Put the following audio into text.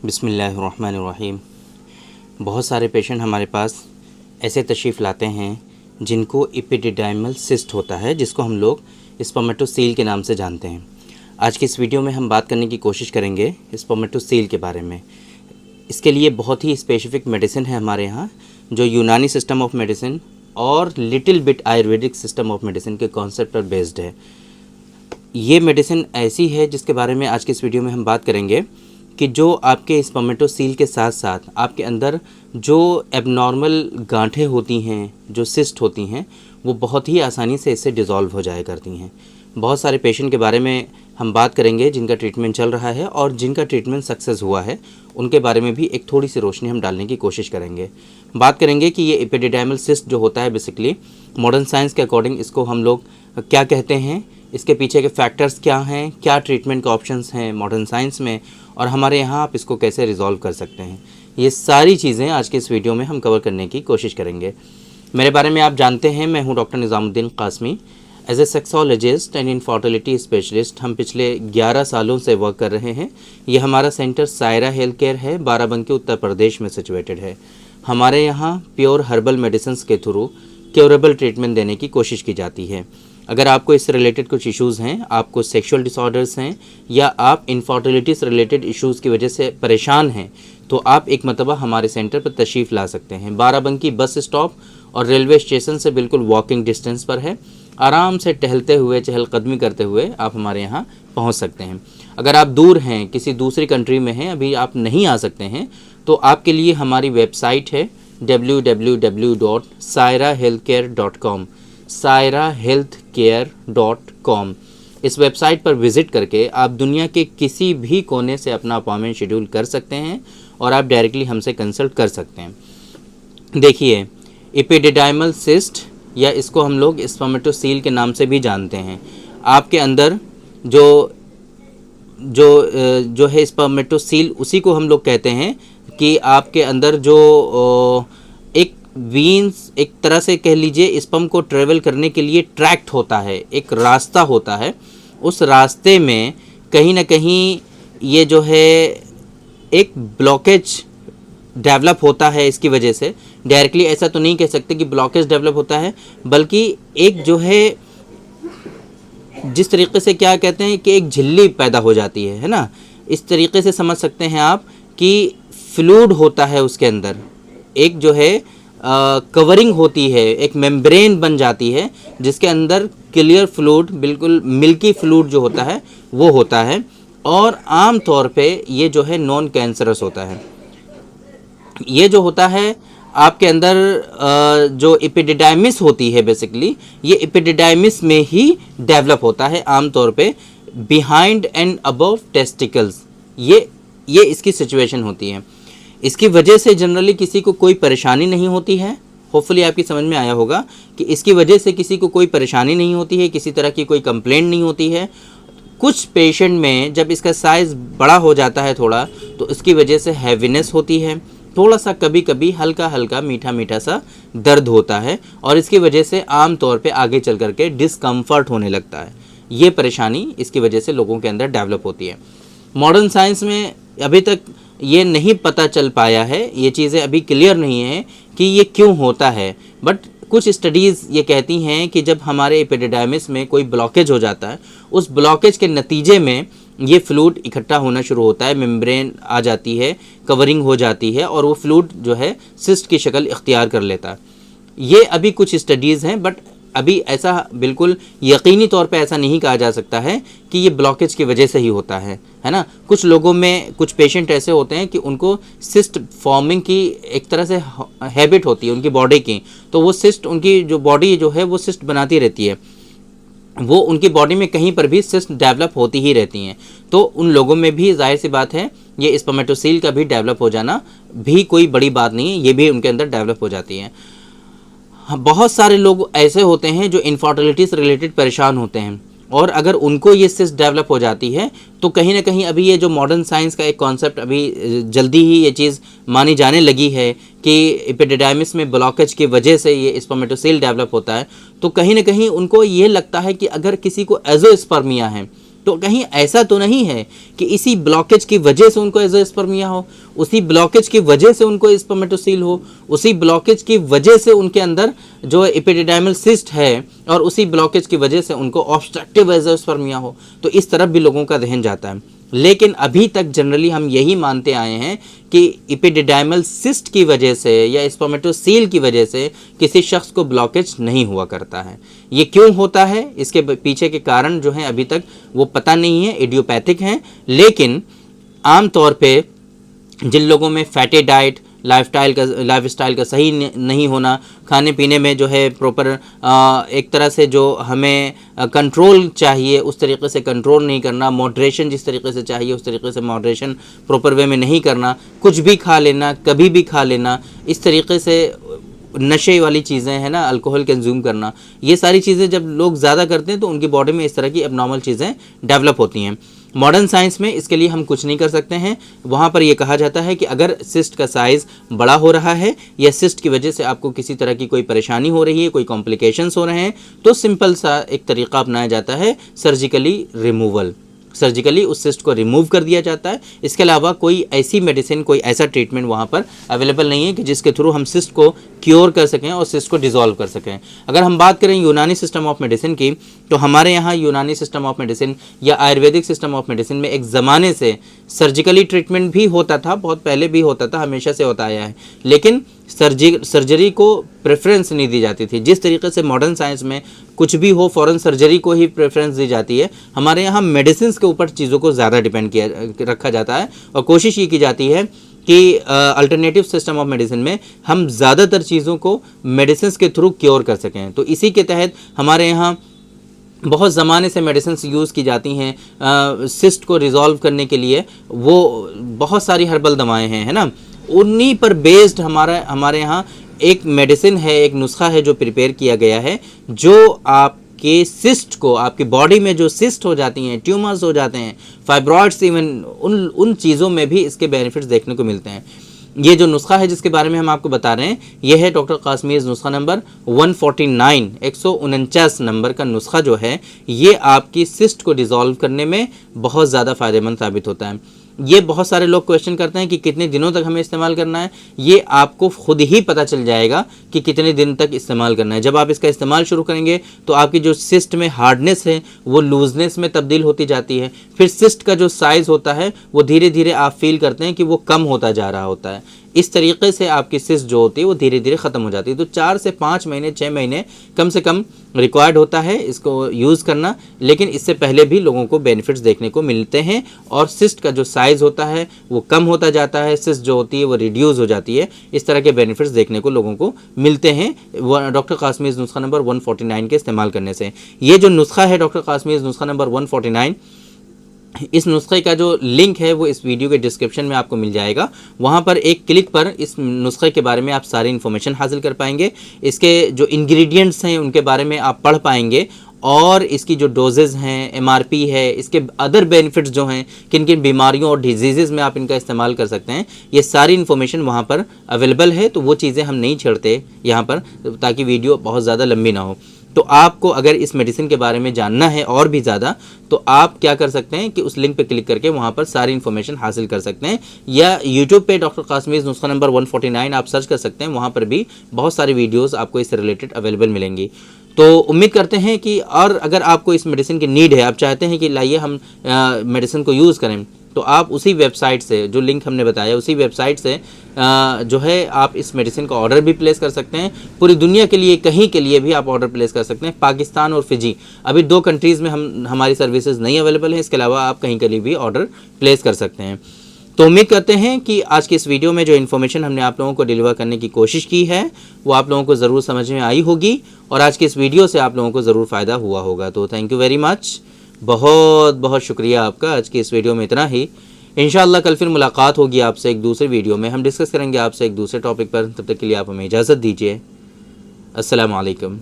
बिस्मिल्लाहिर्रहमानिर्रहीम। बहुत सारे पेशेंट हमारे पास ऐसे तशरीफ़ लाते हैं जिनको एपिडिडाइमल सिस्ट होता है, जिसको हम लोग स्पर्मेटोसील के नाम से जानते हैं। आज की इस वीडियो में हम बात करने की कोशिश करेंगे स्पर्मेटोसील के बारे में। इसके लिए बहुत ही स्पेसिफिक मेडिसिन है हमारे यहाँ, जो यूनानी सिस्टम ऑफ मेडिसिन और little bit Ayurvedic system of medicine के कॉन्सेप्ट पर बेस्ड है। ये मेडिसिन ऐसी है जिसके बारे में आज की इस वीडियो में हम बात करेंगे कि जो आपके स्पर्मेटोसील के साथ साथ आपके अंदर जो एबनॉर्मल गांठें होती हैं, जो सिस्ट होती हैं, वो बहुत ही आसानी से इससे डिज़ोल्व हो जाया करती हैं। बहुत सारे पेशेंट के बारे में हम बात करेंगे जिनका ट्रीटमेंट चल रहा है और जिनका ट्रीटमेंट सक्सेस हुआ है, उनके बारे में भी एक थोड़ी सी रोशनी हम डालने की कोशिश करेंगे। बात करेंगे कि ये एपिडिडाइमल सिस्ट जो होता है, बेसिकली मॉडर्न साइंस के अकॉर्डिंग इसको हम लोग क्या कहते हैं, इसके पीछे के फैक्टर्स क्या हैं, क्या ट्रीटमेंट के ऑप्शंस हैं मॉडर्न साइंस में, और हमारे यहाँ आप इसको कैसे रिजॉल्व कर सकते हैं। ये सारी चीज़ें आज के इस वीडियो में हम कवर करने की कोशिश करेंगे। मेरे बारे में आप जानते हैं, मैं हूँ doctor Nizamuddin Qasmi. As a sexologist and infertility specialist हम पिछले 11 सालों से वर्क कर रहे हैं। ये हमारा सेंटर सायरा हेल्थ केयर है, बाराबंकी उत्तर प्रदेश में सिचुएटेड है। हमारे यहाँ प्योर हर्बल मेडिसिन के थ्रू क्योरेबल ट्रीटमेंट देने की कोशिश की जाती है। अगर आपको इससे रिलेटेड कुछ इश्यूज़ हैं, आपको सेक्सुअल डिसऑर्डर्स हैं, या आप इनफर्टिलिटी से रिलेटेड इश्यूज़ की वजह से परेशान हैं, तो आप एक मरतबा हमारे सेंटर पर तशरीफ़ ला सकते हैं। बाराबंकी बस स्टॉप और रेलवे स्टेशन से बिल्कुल वॉकिंग डिस्टेंस पर है। आराम से टहलते हुए, चहलकदमी करते हुए आप हमारे यहाँ पहुँच सकते हैं। अगर आप दूर हैं, किसी दूसरी कंट्री में हैं, अभी आप नहीं आ सकते हैं, तो आपके लिए हमारी वेबसाइट है www.sairahealthcare.com sairahealthcare.com। इस वेबसाइट पर विज़िट करके आप दुनिया के किसी भी कोने से अपना अपॉइंटमेंट शेड्यूल कर सकते हैं और आप डायरेक्टली हमसे कंसल्ट कर सकते हैं। देखिए, एपिडिडाइमल सिस्ट, या इसको हम लोग स्पर्मेटोसील के नाम से भी जानते हैं, आपके अंदर जो है स्पर्मेटोसील, उसी को हम लोग कहते हैं कि आपके अंदर जो एक वीन्स, एक तरह से कह लीजिए, स्पर्म को ट्रेवल करने के लिए ट्रैक्ट होता है, एक रास्ता होता है। उस रास्ते में कहीं ना कहीं ये जो है एक ब्लॉकेज डेवलप होता है। इसकी वजह से डायरेक्टली ऐसा तो नहीं कह सकते कि ब्लॉकेज डेवलप होता है, बल्कि एक जो है, जिस तरीके से क्या कहते हैं कि एक झिल्ली पैदा हो जाती है ना, इस तरीके से समझ सकते हैं आप कि फ्लूइड होता है उसके अंदर, एक जो है कवरिंग होती है, एक मेम्ब्रेन बन जाती है, जिसके अंदर क्लियर फ्लूइड, बिल्कुल मिल्की फ्लूइड जो होता है वो होता है, और आम तौर पे ये जो है नॉन कैंसरस होता है। ये जो होता है आपके अंदर जो एपिडिडाइमिस होती है, बेसिकली ये एपिडिडाइमिस में ही डेवलप होता है, आम तौर पे बिहाइंड एंड अबव टेस्टिकल्स। ये इसकी सिचुएशन होती है। इसकी वजह से जनरली किसी को कोई परेशानी नहीं होती है। होपफुली आपकी समझ में आया होगा कि इसकी वजह से किसी को कोई परेशानी नहीं होती है, किसी तरह की कोई कंप्लेंट नहीं होती है। कुछ पेशेंट में जब इसका साइज़ बड़ा हो जाता है थोड़ा, तो इसकी वजह से हैवीनेस होती है, थोड़ा सा कभी कभी हल्का हल्का मीठा मीठा सा दर्द होता है, और इसकी वजह से आम तौर पे आगे चल कर के डिस्कम्फर्ट होने लगता है। ये परेशानी इसकी वजह से लोगों के अंदर डेवलप होती है। मॉडर्न साइंस में अभी तक ये नहीं पता चल पाया है, ये चीज़ें अभी क्लियर नहीं है कि ये क्यों होता है, बट कुछ स्टडीज़ ये कहती हैं कि जब हमारे एपिडिडाइमिस में कोई ब्लॉकेज हो जाता है, उस ब्लॉकेज के नतीजे में ये फ्लूइड इकट्ठा होना शुरू होता है, मेम्ब्रेन आ जाती है, कवरिंग हो जाती है, और वो फ्लूइड जो है सिस्ट की शक्ल इख्तियार कर लेता है। ये अभी कुछ स्टडीज़ हैं, बट अभी ऐसा बिल्कुल यकीनी तौर पे ऐसा नहीं कहा जा सकता है कि ये ब्लॉकेज की वजह से ही होता है ना। कुछ लोगों में, कुछ पेशेंट ऐसे होते हैं कि उनको सिस्ट फॉर्मिंग की एक तरह से हैबिट होती है उनकी बॉडी की, तो वो सिस्ट, उनकी जो बॉडी जो है वो सिस्ट बनाती रहती है, वो उनकी बॉडी में कहीं पर भी सिस्ट डेवलप होती ही रहती हैं। तो उन लोगों में भी जाहिर सी बात है, ये स्पर्मेटोसील का भी डेवलप हो जाना भी कोई बड़ी बात नहीं है, ये भी उनके अंदर डेवलप हो जाती है। बहुत सारे लोग ऐसे होते हैं जो इनफर्टिलिटी से रिलेटेड परेशान होते हैं, और अगर उनको ये सिस्ट डेवलप हो जाती है, तो कहीं ना कहीं अभी ये जो मॉडर्न साइंस का एक कॉन्सेप्ट अभी जल्दी ही ये चीज़ मानी जाने लगी है कि एपिडिडाइमिस में ब्लॉकेज की वजह से ये स्पर्मेटोसील डेवलप होता है, तो कहीं ना कहीं उनको ये लगता है कि अगर किसी को एजोस्पर्मिया है, तो कहीं ऐसा तो नहीं है कि इसी ब्लॉकेज की वजह से उनको एज़ोस्पर्मिया हो, उसी ब्लॉकेज की वजह से उनको स्पर्मेटोसील हो, उसी ब्लॉकेज की वजह से उनके अंदर जो एपिडिडाइमल सिस्ट है और उसी ब्लॉकेज की वजह से उनको ऑब्स्ट्रक्टिव एज़ोस्पर्मिया हो। तो इस तरफ भी लोगों का ध्यान जाता है। लेकिन अभी तक जनरली हम यही मानते आए हैं कि एपिडिडाइमल सिस्ट की वजह से या स्पर्मेटोसील की वजह से किसी शख्स को ब्लॉकेज नहीं हुआ करता है। ये क्यों होता है, इसके पीछे के कारण जो हैं अभी तक वो पता नहीं है, इडियोपैथिक हैं। लेकिन आम तौर पे जिन लोगों में फैटी डाइट, लाइफस्टाइल का सही नहीं होना, खाने पीने में जो है प्रॉपर एक तरह से जो हमें कंट्रोल चाहिए उस तरीके से कंट्रोल नहीं करना, मॉडरेशन जिस तरीके से चाहिए उस तरीके से मॉडरेशन प्रॉपर वे में नहीं करना, कुछ भी खा लेना, कभी भी खा लेना, इस तरीके से नशे वाली चीज़ें हैं ना, अल्कोहल कंज्यूम करना, ये सारी चीज़ें जब लोग ज़्यादा करते हैं तो उनकी बॉडी में इस तरह की एबनॉर्मल चीज़ें डेवलप होती हैं। मॉडर्न साइंस में इसके लिए हम कुछ नहीं कर सकते हैं। वहाँ पर यह कहा जाता है कि अगर सिस्ट का साइज़ बड़ा हो रहा है या सिस्ट की वजह से आपको किसी तरह की कोई परेशानी हो रही है, कोई कॉम्प्लिकेशंस हो रहे हैं, तो सिंपल सा एक तरीका अपनाया जाता है, सर्जिकली रिमूवल। सर्जिकली उस सिस्ट को रिमूव कर दिया जाता है। इसके अलावा कोई ऐसी मेडिसिन, कोई ऐसा ट्रीटमेंट वहाँ पर अवेलेबल नहीं है कि जिसके थ्रू हम सिस्ट को क्योर कर सकें और सिस्ट को डिसॉल्व कर सकें। अगर हम बात करें यूनानी सिस्टम ऑफ मेडिसिन की, तो हमारे यहाँ यूनानी सिस्टम ऑफ मेडिसिन या आयुर्वेदिक सिस्टम ऑफ मेडिसिन में एक ज़माने से सर्जिकली ट्रीटमेंट भी होता था, बहुत पहले भी होता था, हमेशा से होता आया है, लेकिन सर्जरी को प्रेफरेंस नहीं दी जाती थी। जिस तरीके से मॉडर्न साइंस में कुछ भी हो फ़ौरन सर्जरी को ही प्रेफरेंस दी जाती है, हमारे यहाँ मेडिसिन के ऊपर चीज़ों को ज़्यादा डिपेंड रखा जाता है और कोशिश ये की जाती है कि अल्टरनेटिव सिस्टम ऑफ मेडिसिन में हम ज़्यादातर चीज़ों को मेडिसिन के थ्रू क्योर कर सकें। तो इसी के तहत हमारे यहाँ बहुत ज़माने से मेडिसिन यूज़ की जाती हैं सिस्ट को रिजॉल्व करने के लिए। वो बहुत सारी हर्बल दवाएं हैं, है ना, उन्हीं पर बेस्ड हमारे यहाँ एक मेडिसिन है, एक नुस्खा है जो प्रिपेयर किया गया है, जो आपके सिस्ट को, आपकी बॉडी में जो सिस्ट हो जाती हैं, ट्यूमर्स हो जाते हैं, फाइब्रॉइड्स, इवन उन चीज़ों में भी इसके बेनिफिट्स देखने को मिलते हैं। ये जो नुस्खा है जिसके बारे में हम आपको बता रहे हैं, यह है डॉक्टर कासमीज़ नुस्खा नंबर 149, 149 नंबर का नुस्खा जो है, ये आपकी सिस्ट को डिसॉल्व करने में बहुत ज़्यादा फ़ायदेमंद साबित होता है। ये बहुत सारे लोग क्वेश्चन करते हैं कि कितने दिनों तक हमें इस्तेमाल करना है। ये आपको खुद ही पता चल जाएगा कि कितने दिन तक इस्तेमाल करना है। जब आप इसका इस्तेमाल शुरू करेंगे तो आपकी जो सिस्ट में हार्डनेस है वो लूजनेस में तब्दील होती जाती है। फिर सिस्ट का जो साइज़ होता है वो धीरे धीरे आप फील करते हैं कि वो कम होता जा रहा होता है। इस तरीके से आपकी सिस्ट जो होती है वो धीरे धीरे ख़त्म हो जाती है। तो 4 से 5 महीने, 6 महीने कम से कम रिक्वायर्ड होता है इसको यूज़ करना, लेकिन इससे पहले भी लोगों को बेनिफिट्स देखने को मिलते हैं और सिस्ट का जो साइज़ होता है वो कम होता जाता है, सिस्ट जो होती है वो रिड्यूस हो जाती है। इस तरह के बेनिफिट्स देखने को लोगों को मिलते हैं डॉक्टर कासमीज़ नुस्खा नंबर 149 के इस्तेमाल करने से। ये जो नुस्खा है डॉक्टर कासमीज़ नुस्खा नंबर 149, इस नुस्खे का जो लिंक है वो इस वीडियो के डिस्क्रिप्शन में आपको मिल जाएगा। वहाँ पर एक क्लिक पर इस नुस्खे के बारे में आप सारी इन्फॉर्मेशन हासिल कर पाएंगे। इसके जो इंग्रेडिएंट्स हैं उनके बारे में आप पढ़ पाएंगे और इसकी जो डोजेज़ हैं, MRP है, इसके अदर बेनिफिट्स जो हैं, किन किन बीमारियों और डिजीज़ में आप इनका इस्तेमाल कर सकते हैं, ये सारी इन्फॉर्मेशन वहाँ पर अवेलेबल है। तो वो चीज़ें हम नहीं छेड़ते यहाँ पर ताकि वीडियो बहुत ज़्यादा लंबी ना हो। तो आपको अगर इस मेडिसिन के बारे में जानना है और भी ज़्यादा, तो आप क्या कर सकते हैं कि उस लिंक पे क्लिक करके वहाँ पर सारी इन्फॉर्मेशन हासिल कर सकते हैं, या यूट्यूब पे डॉक्टर कासमीज़ नुस्खा नंबर 149 आप सर्च कर सकते हैं। वहाँ पर भी बहुत सारी वीडियोस आपको इससे रिलेटेड अवेलेबल मिलेंगी। तो उम्मीद करते हैं कि, और अगर आपको इस मेडिसिन की नीड है, आप चाहते हैं कि लाइए हम मेडिसिन को यूज़ करें, तो आप उसी वेबसाइट से, जो लिंक हमने बताया, उसी वेबसाइट से जो है आप इस मेडिसिन का ऑर्डर भी प्लेस कर सकते हैं। पूरी दुनिया के लिए, कहीं के लिए भी आप ऑर्डर प्लेस कर सकते हैं। पाकिस्तान और फिजी, अभी 2 कंट्रीज़ में हमारी सर्विसेज नहीं अवेलेबल हैं। इसके अलावा आप कहीं के लिए भी ऑर्डर प्लेस कर सकते हैं। तो उम्मीद करते हैं कि आज की इस वीडियो में जो इन्फॉर्मेशन हमने आप लोगों को डिलीवर करने की कोशिश की है वो आप लोगों को ज़रूर समझ में आई होगी और आज की इस वीडियो से आप लोगों को ज़रूर फ़ायदा हुआ होगा। तो थैंक यू वेरी मच, बहुत बहुत शुक्रिया आपका। आज की इस वीडियो में इतना ही। इंशाअल्लाह कल फिर मुलाकात होगी आपसे एक दूसरे वीडियो में। हम डिस्कस करेंगे आपसे एक दूसरे टॉपिक पर। तब तक के लिए आप हमें इजाज़त दीजिए। अस्सलाम वालेकुम।